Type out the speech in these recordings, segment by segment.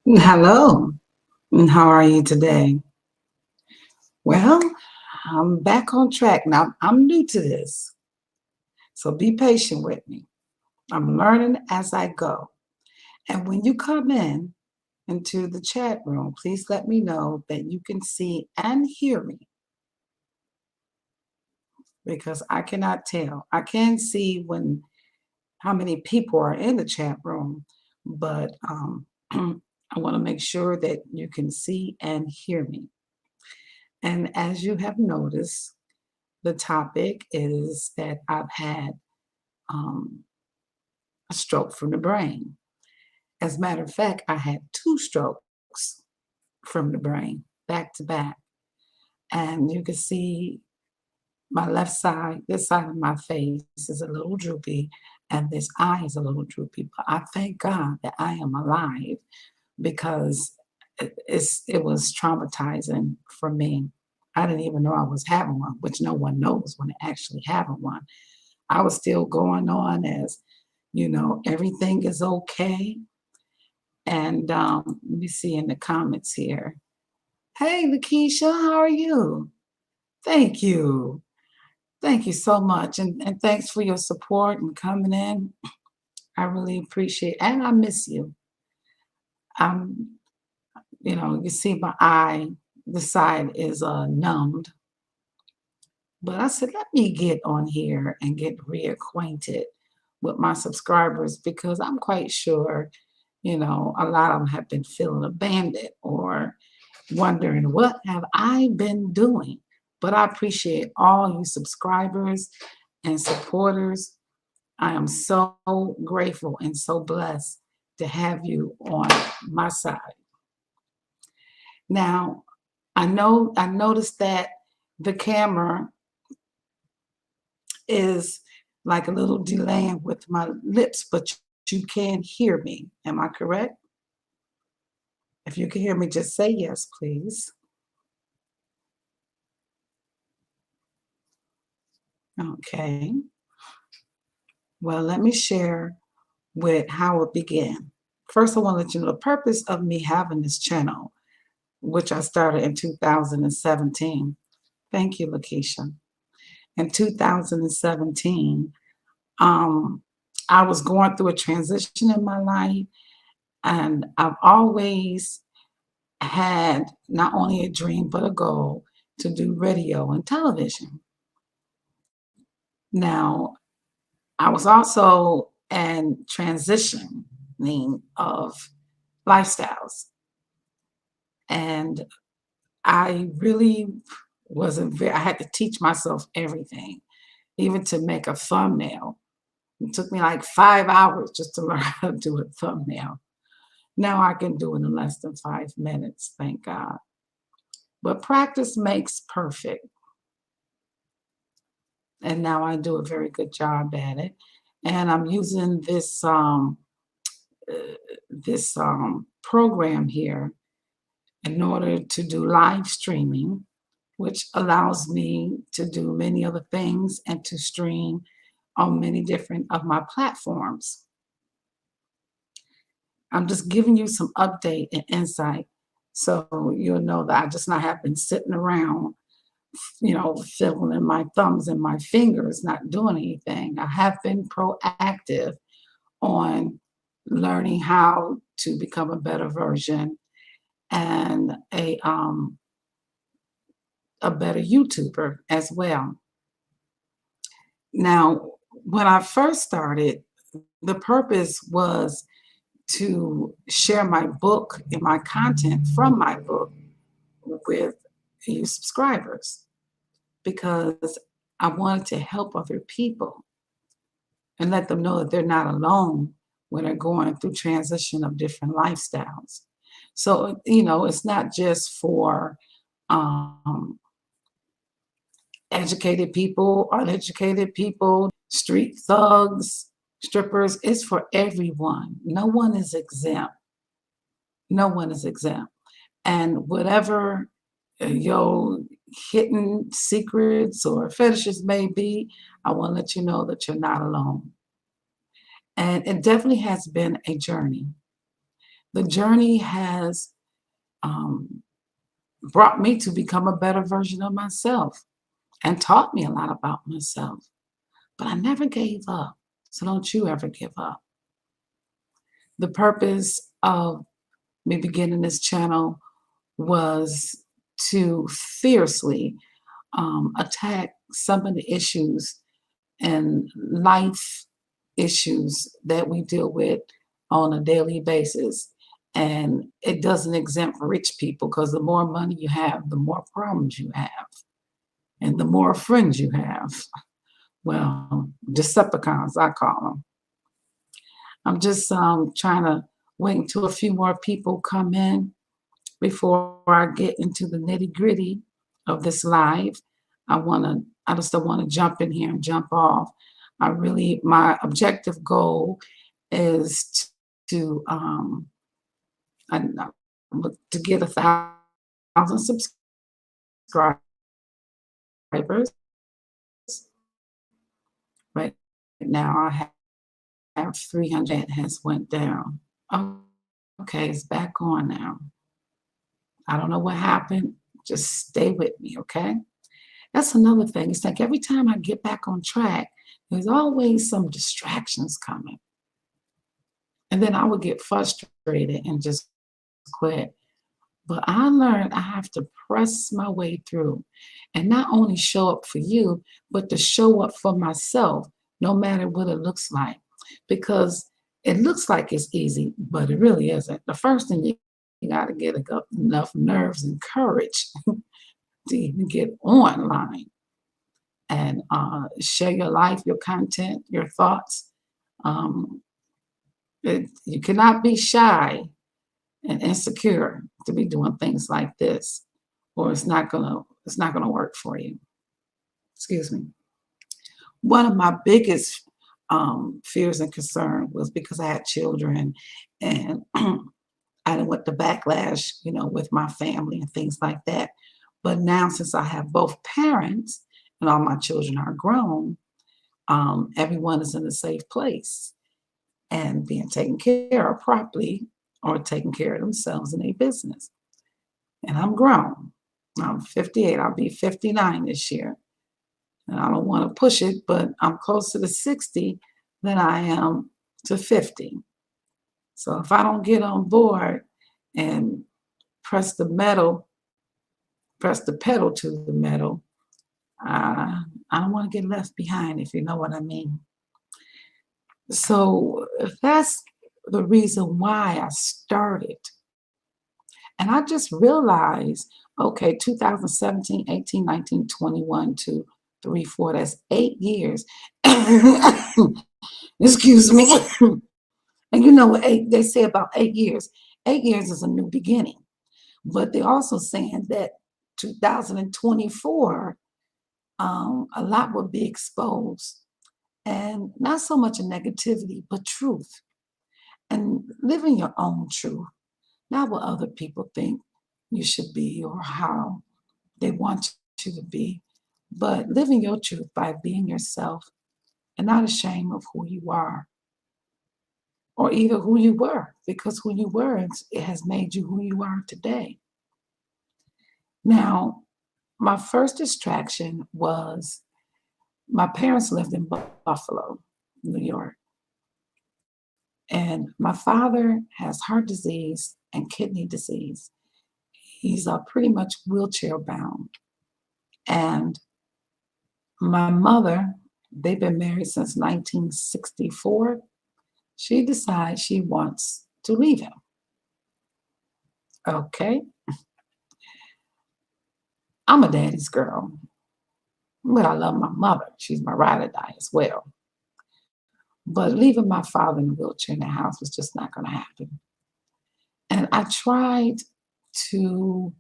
Hello, and how are you today? Well, I'm back on track now. I'm new to this, so be patient with me. I'm learning as I go. And when you come in into the chat room, please let me know that you can see and hear me because I cannot tell. I can see when how many people are in the chat room, but I want to make sure that you can see and hear me. And as you have noticed, the topic is that I've had um, a stroke from the brain. As a matter of fact, I had two strokes from the brain back to back. And you can see my left side, this side of my face is a little droopy, and this eye is a little droopy. But I thank God that I am alive because it was traumatizing for me. I didn't even know I was having one, which no one knows when they're actually having one. I was still going on as, everything is okay. And let me see in the comments here. Hey, Lakeisha, how are you? Thank you. Thank you so much. And thanks for your support and coming in. I really appreciate it. And I miss you. I'm, you see my eye, the side is numbed. But I said, let me get on here and get reacquainted with my subscribers because I'm quite sure, a lot of them have been feeling abandoned or wondering, what have I been doing? But I appreciate all you subscribers and supporters. I am so grateful and so blessed to have you on my side. Now, I noticed that the camera is like a little delaying with my lips, but you can hear me. Am I correct? If you can hear me, just say yes, please. Okay. Well, let me share with how it began. First, I want to let you know the purpose of me having this channel, which I started in 2017. Thank you, Lakeisha. In 2017, I was going through a transition in my life, and I've always had not only a dream but a goal to do radio and television. Now, I was also in transitioning of lifestyles, and I really wasn't very, I had to teach myself everything, even to make a thumbnail. It took me like 5 hours just to learn how to do a thumbnail. Now I can do it in less than 5 minutes, thank God. But practice makes perfect. And now I do a very good job at it. And I'm using this program here in order to do live streaming, which allows me to do many other things and to stream on many different of my platforms. I'm just giving you some update and insight so you'll know that I just not have been sitting around, fiddling my thumbs and my fingers, not doing anything. I have been proactive on learning how to become a better version and a better YouTuber as well. Now, when I first started, the purpose was to share my book and my content from my book with you subscribers because I wanted to help other people and let them know that they're not alone when they're going through transition of different lifestyles. So, it's not just for um, educated people, uneducated people, street thugs, strippers. It's for everyone. No one is exempt. No one is exempt. And whatever your hidden secrets or fetishes may be, I want to let you know that you're not alone. And it definitely has been a journey The journey has um, brought me to become a better version of myself and taught me a lot about myself. But I never gave up. So don't you ever give up. The purpose of me beginning this channel was to fiercely attack some of the issues and life issues that we deal with on a daily basis. And it doesn't exempt rich people because the more money you have, the more problems you have, and the more friends you have. Well, Decepticons, I call them. I'm just trying to wait until a few more people come in before I get into the nitty gritty of this live. I just don't want to jump in here and jump off. My objective goal is I, to get 1,000 subscribers. Right now, I have 300 has went down. Okay, it's back on now. I don't know what happened. Just stay with me, okay? That's another thing. It's like every time I get back on track, there's always some distractions coming. And then I would get frustrated and just quit. But I learned I have to press my way through and not only show up for you, but to show up for myself, no matter what it looks like. Because it looks like it's easy, but it really isn't. The first thing you got to get enough nerves and courage to even get online and share your life, your content, your thoughts. Um, you cannot be shy and insecure to be doing things like this, or it's not gonna work for you. Excuse me. One of my biggest fears and concern was because I had children, and I didn't want the backlash, with my family and things like that. But now, since I have both parents and all my children are grown, everyone is in a safe place and being taken care of properly or taking care of themselves and their business. And I'm grown. I'm 58. I'll be 59 this year. And I don't want to push it, but I'm closer to 60 than I am to 50. So if I don't get on board and press the metal, press the pedal to the metal, I don't want to get left behind, if you know what I mean. So that's the reason why I started. And I just realized, okay, 2017, 18, 19, 21, 2, 3, 4, that's 8 years. Excuse me. And you know what they say about 8 years? 8 years is a new beginning. But they're also saying that 2024, a lot will be exposed. And not so much a negativity, but truth. And living your own truth, not what other people think you should be or how they want you to be, but living your truth by being yourself and not ashamed of who you are or either who you were, because who you were, it has made you who you are today. Now, my first distraction was my parents lived in Buffalo, New York. And my father has heart disease and kidney disease. He's pretty much wheelchair bound. And my mother, they've been married since 1964. She decides she wants to leave him. Okay. I'm a daddy's girl, but I love my mother. She's my ride or die as well. But leaving my father in a wheelchair in the house was just not going to happen. And I tried to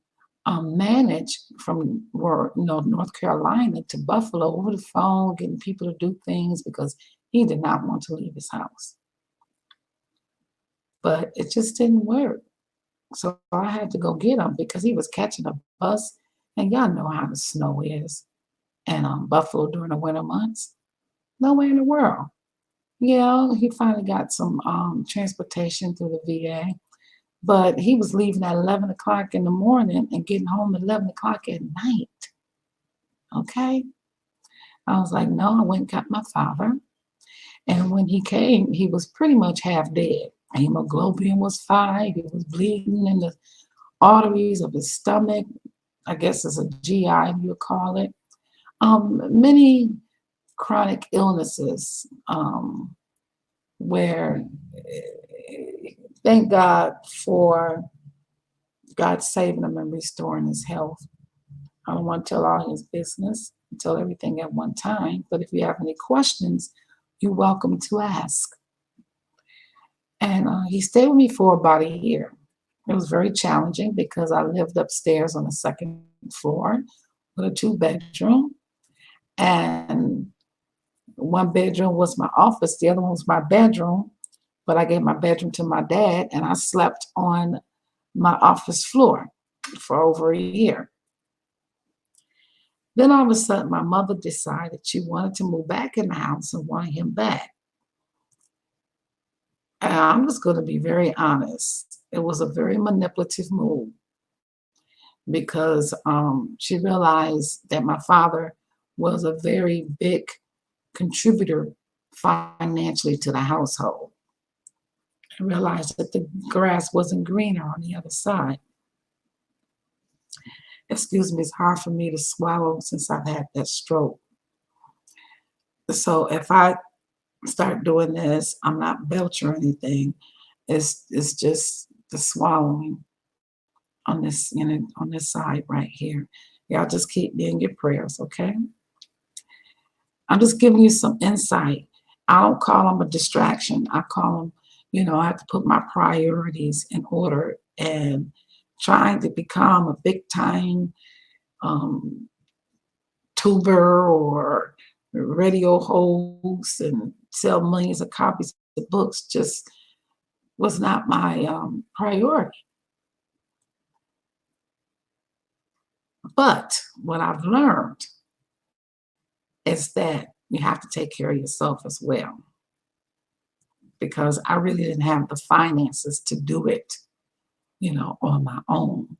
manage from North Carolina to Buffalo over the phone, getting people to do things because he did not want to leave his house. But it just didn't work. So I had to go get him because he was catching a bus. And y'all know how the snow is. And Buffalo during the winter months, nowhere in the world. Yeah, he finally got some transportation through the VA. But he was leaving at 11 o'clock in the morning and getting home at 11 o'clock at night. Okay. I was like, no, I went and got my father. And when he came, he was pretty much half dead. Hemoglobin was 5. He was bleeding in the arteries of his stomach. I guess it's a GI, you would call it. Many chronic illnesses where, thank God for God saving him and restoring his health. I don't want to tell all his business, tell everything at one time. But if you have any questions, you're welcome to ask. And he stayed with me for about a year. It was very challenging because I lived upstairs on the second floor with a 2 bedroom. And one bedroom was my office, the other one was my bedroom. But I gave my bedroom to my dad, and I slept on my office floor for over a year. Then all of a sudden, my mother decided she wanted to move back in the house and wanted him back. And I'm just going to be very honest. It was a very manipulative move because she realized that my father was a very big contributor financially to the household. I realized that the grass wasn't greener on the other side. Excuse me, it's hard for me to swallow since I've had that stroke. So if I start doing this, I'm not belch or anything. It's just the swallowing on this, on this side right here. Y'all just keep me in your prayers, okay? I'm just giving you some insight. I don't call them a distraction. I call them, I have to put my priorities in order and trying to become a big time um, tuber or radio host and sell millions of copies of books just was not my priority. But what I've learned is that you have to take care of yourself as well because I really didn't have the finances to do it, on my own.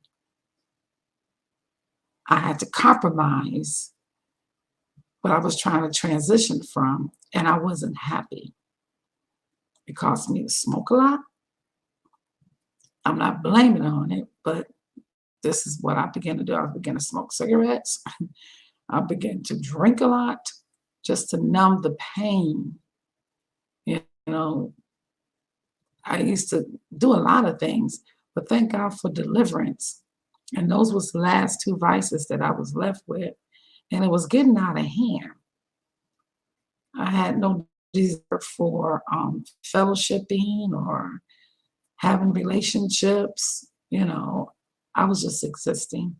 I had to compromise what I was trying to transition from, and I wasn't happy. It caused me to smoke a lot. I'm not blaming on it, but this is what I began to do. I began to smoke cigarettes. I began to drink a lot just to numb the pain. You know, I used to do a lot of things, but thank God for deliverance. And those was the last 2 vices that I was left with. And it was getting out of hand. I had no desire for fellowshipping or having relationships. I was just existing.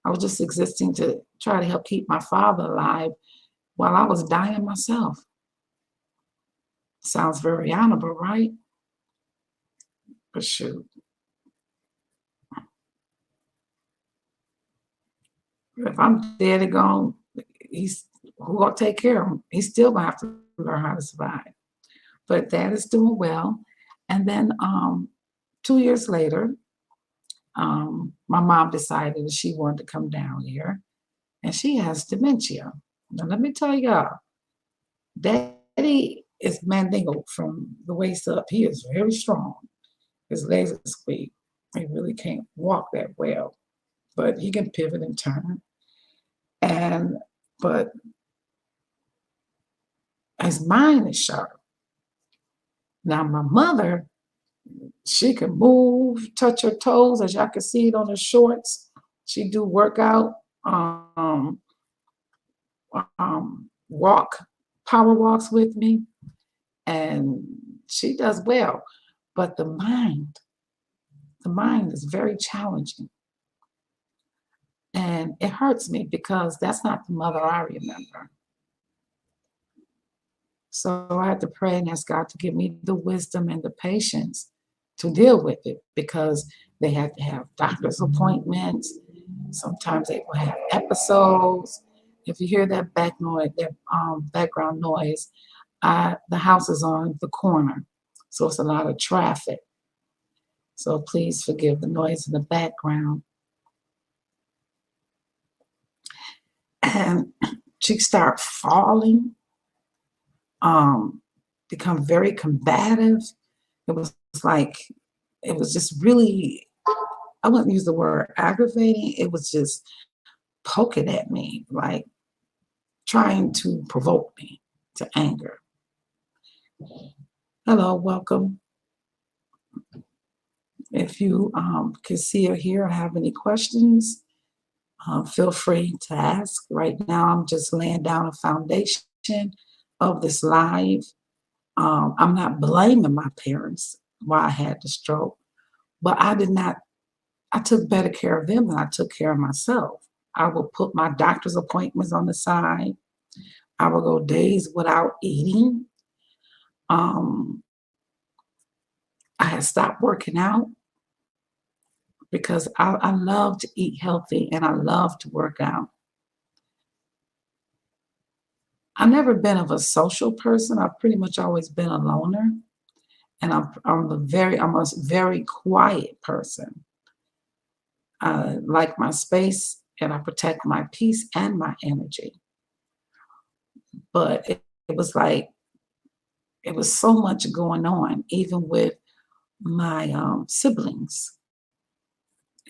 I was just existing to try to help keep my father alive while I was dying myself. Sounds very honorable, right? But shoot, if I'm dead and gone, he's who gonna take care of him? He's still gonna have to learn how to survive. But dad is doing well. And then 2 years later, my mom decided that she wanted to come down here, and she has dementia. Now let me tell y'all, daddy is mandingo from the waist up. He is very strong. His legs are squeak. He really can't walk that well, but he can pivot and turn. And but his mind is sharp. Now my mother, she can move, touch her toes, as y'all can see it on her shorts. She do workout, walk, power walks with me, and she does well. But the mind is very challenging. And it hurts me because that's not the mother I remember. So I had to pray and ask God to give me the wisdom and the patience to deal with it because they had to have doctor's appointments. Sometimes they will have episodes. If you hear that background noise, the house is on the corner, so it's a lot of traffic. So please forgive the noise in the background. And she started falling, um, become very combative. It was like, it was just really, I wouldn't use the word aggravating. It was just poking at me, like trying to provoke me to anger. Hello, welcome. If you can see or hear or have any questions, feel free to ask. Right now, I'm just laying down a foundation of this live. I'm not blaming my parents why I had the stroke, but I did not, I took better care of them than I took care of myself. I would put my doctor's appointments on the side. I would go days without eating. Um, I had stopped working out because I love to eat healthy and I love to work out. I've never been of a social person. I've pretty much always been a loner, and I'm a very quiet person. I like my space, and I protect my peace and my energy. But it was like it was so much going on, even with my siblings.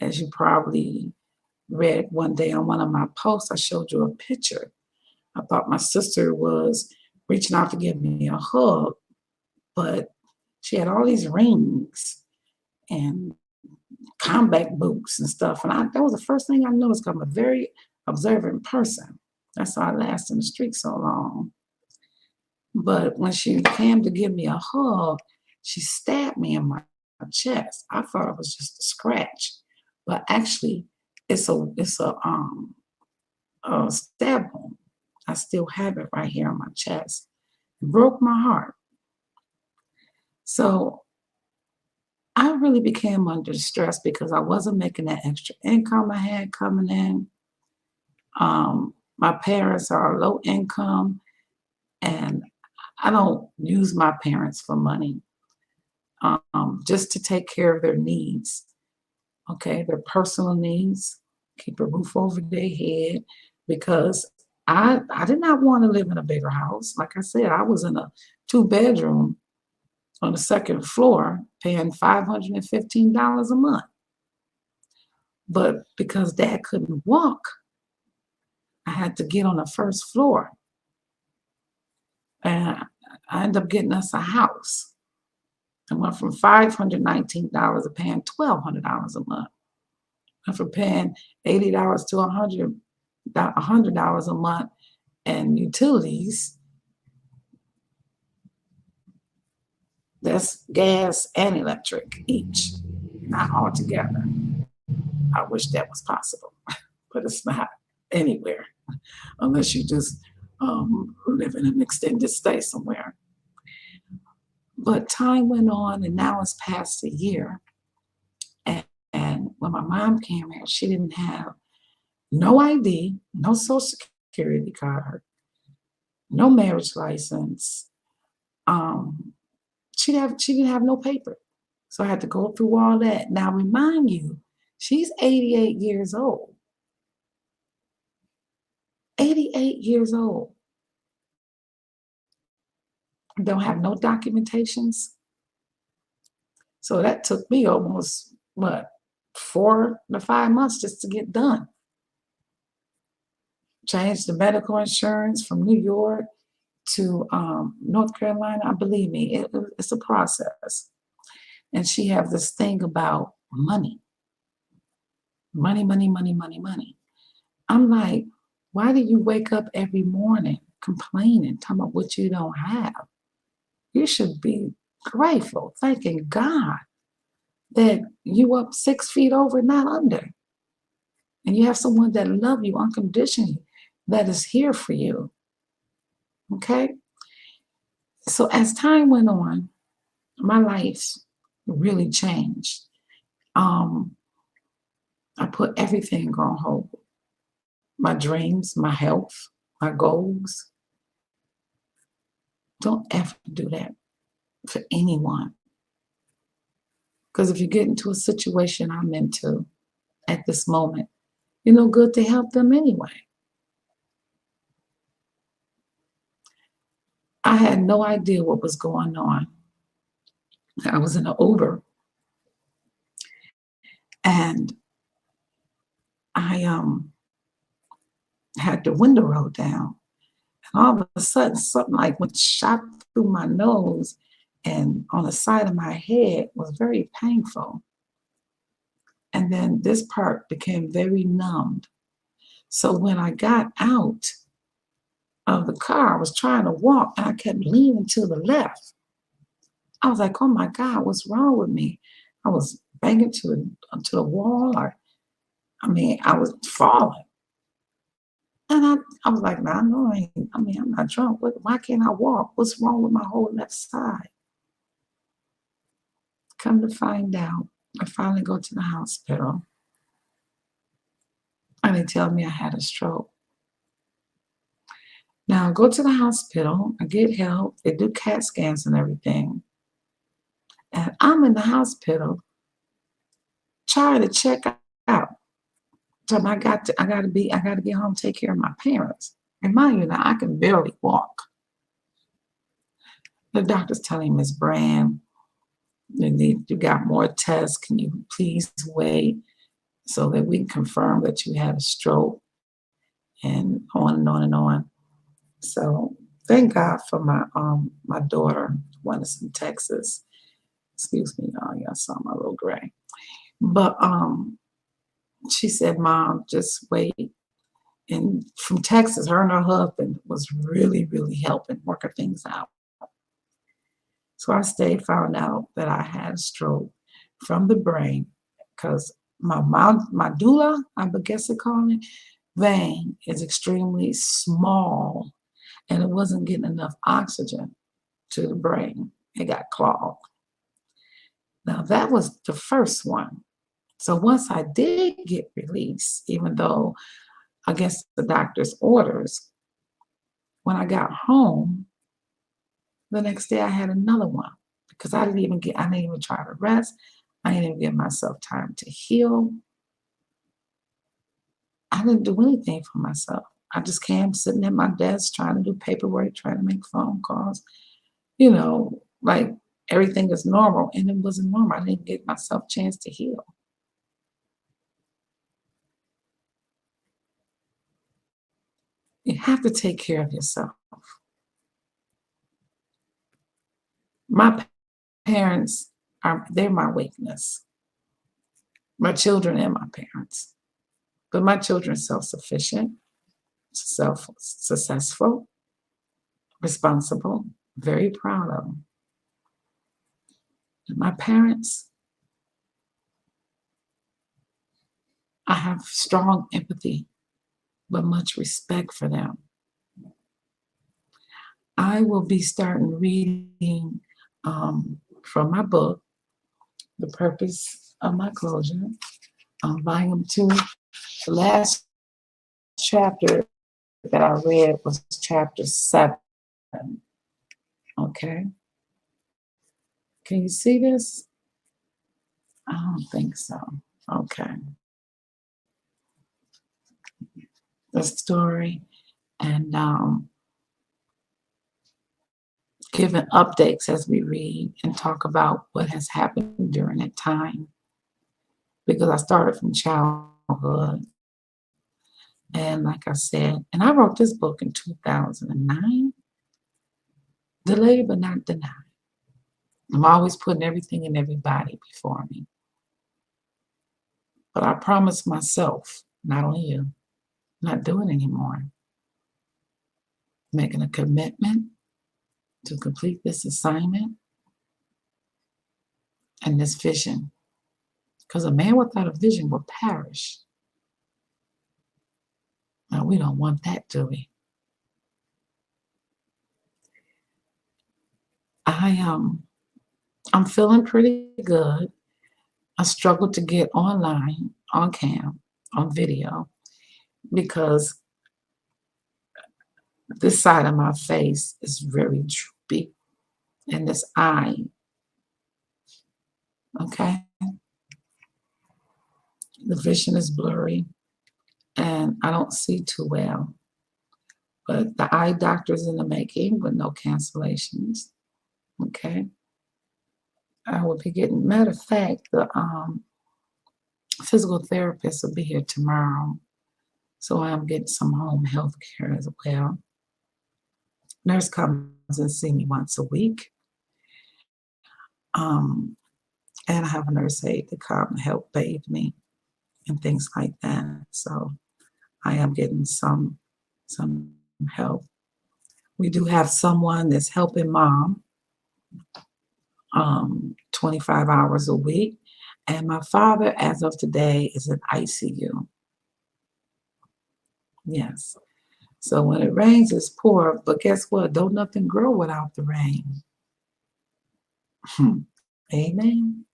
As you probably read one day on one of my posts, I showed you a picture. I thought my sister was reaching out to give me a hug, but she had all these rings and combat boots and stuff. And that was the first thing I noticed 'cause I'm a very observant person. That's why I last in the street so long. But when she came to give me a hug, she stabbed me in my chest. I thought it was just a scratch, but actually, it's a stab wound. I still have it right here on my chest. It broke my heart. So I really became under stress because I wasn't making that extra income I had coming in. My parents are low income, and I don't use my parents for money, just to take care of their needs, okay, their personal needs, keep a roof over their head, because I did not want to live in a bigger house. Like I said, I was in a two-bedroom on the second floor paying $515 a month. But because dad couldn't walk, I had to get on the first floor. And I ended up getting us a house. I went from $519 to paying $1,200 a month. And from paying $80 to $100 a month and utilities, that's gas and electric each, not all together. I wish that was possible, but it's not anywhere unless you just live in an extended stay somewhere. But time went on, and now it's past a year. And when my mom came here, she didn't have no ID, no social security card, no marriage license. Um, she didn't have no paper. So I had to go through all that. Now remind you, she's 88 years old. 88 years old. Don't have no documentations. So that took me almost what, 4 to 5 months just to get done. Changed the medical insurance from New York to North Carolina. I believe me, it's a process. And she have this thing about money, money, money, money, money, money. I'm like, why do you wake up every morning complaining, talking about what you don't have? You should be grateful, thanking God that you up 6 feet over, not under. And you have someone that love you unconditionally, that is here for you. Okay? So as time went on, my life really changed. Um, I put everything on hold. My dreams, my health, my goals. Don't ever do that for anyone. Because if you get into a situation I'm into at this moment, you know, good to help them anyway. I had no idea what was going on. I was in an Uber and I had the window rolled down. And all of a sudden, something like went shot through my nose and on the side of my head was very painful. And then this part became very numbed. So when I got out of the car, I was trying to walk and I kept leaning to the left. I was like, oh my God, what's wrong with me? I was banging to the wall, or I mean, I was falling. And I was like, nah, no, I'm not drunk. Why can't I walk? What's wrong with my whole left side? Come to find out, I finally go to the hospital and they tell me I had a stroke. Now I go to the hospital, I get help, they do CAT scans and everything. And I'm in the hospital trying to check out. So I gotta get home, take care of my parents. And mind you now, I can barely walk. The doctor's telling Miss Brand, you got more tests. Can you please wait so that we can confirm that you had a stroke? And on and on and on. So thank God for my daughter, one is in Texas. Excuse me, y'all. Y'all saw my little gray. But she said, Mom, just wait. And from Texas, her and her husband was really, really helping working things out. So I stayed, found out that I had a stroke from the brain because my doula, I guess they call it, vein is extremely small and it wasn't getting enough oxygen to the brain. It got clogged. Now that was the first one. So once I did get released, even though against the doctor's orders, when I got home, the next day I had another one because I didn't even try to rest. I didn't even give myself time to heal. I didn't do anything for myself. I just came sitting at my desk trying to do paperwork, trying to make phone calls, like everything is normal. And it wasn't normal. I didn't give myself a chance to heal. You have to take care of yourself. My parents they're my weakness. My children and my parents. But my children are self-sufficient, successful, responsible, very proud of them. And my parents, I have strong empathy, but much respect for them. I will be starting reading from my book, The Purpose of My Closure, volume 2. The last chapter that I read was chapter 7. Okay. Can you see this? I don't think so. Okay. The story and giving updates as we read and talk about what has happened during that time. Because I started from childhood. And like I said, and I wrote this book in 2009. Delayed but not denied. I'm always putting everything and everybody before me. But I promised myself, not only you, not doing anymore. Making a commitment to complete this assignment and this vision. Because a man without a vision will perish. Now, we don't want that, do we? I'm feeling pretty good. I struggled to get online, on cam, on video, because this side of my face is very droopy, and this eye Okay? The vision is blurry and I don't see too well. But the eye doctor's in the making with no cancellations. Okay? I will be getting, matter of fact, the physical therapist will be here tomorrow. So I'm getting some home health care as well. Nurse comes and see me once a week. Um, and I have a nurse aide to come and help bathe me and things like that. So I am getting some help. We do have someone that's helping mom 25 hours a week. And my father, as of today, is in ICU. Yes. So when it rains, it's poor. But guess what? Don't nothing grow without the rain. Amen.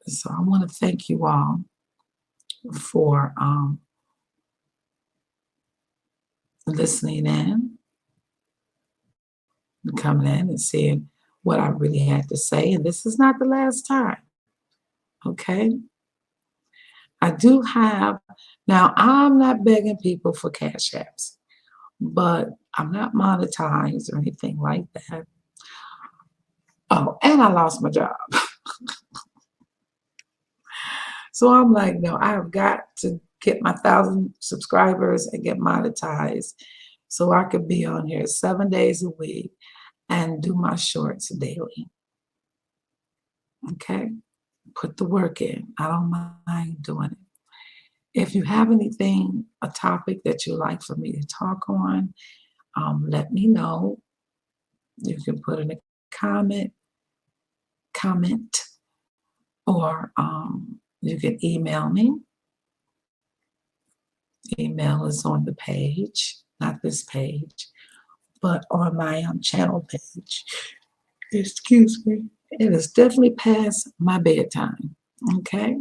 So I want to thank you all for listening in and coming in and seeing what I really had to say. And this is not the last time. Okay. I do have, now I'm not begging people for cash apps, but I'm not monetized or anything like that. Oh, and I lost my job. So I'm like, no, I have got to get my 1,000 subscribers and get monetized so I could be on here 7 days a week and do my shorts daily. Okay? Put the work in. I don't mind doing it. If you have anything, a topic that you like for me to talk on, let me know. You can put in a comment, or you can email me. Email is on the page, not this page, but on my channel page. Excuse me. It is definitely past my bedtime. Okay?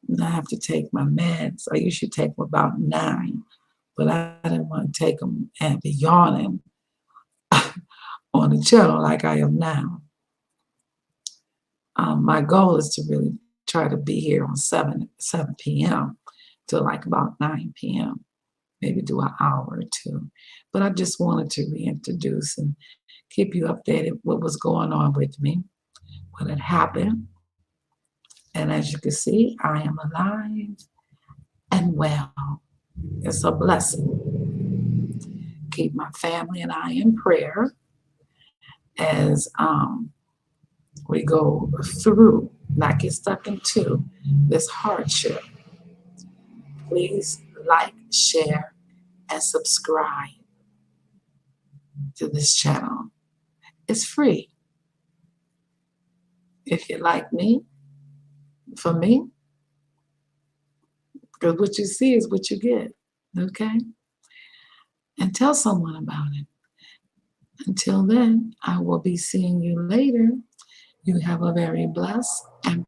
And I have to take my meds. I usually take them about 9, but I didn't want to take them and be yawning on the channel like I am now. My goal is to really try to be here on 7 p.m. till like about 9 p.m. Maybe do an hour or two. But I just wanted to reintroduce and keep you updated what was going on with me, what had happened. And as you can see, I am alive and well. It's a blessing. Keep my family and I in prayer as we go through, not get stuck into this hardship. Please like, share, and subscribe to this channel. It's free. If you like me, for me, because what you see is what you get. Okay? And tell someone about it. Until then, I will be seeing you later. You have a very blessed and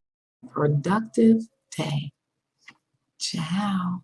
productive day. Ciao.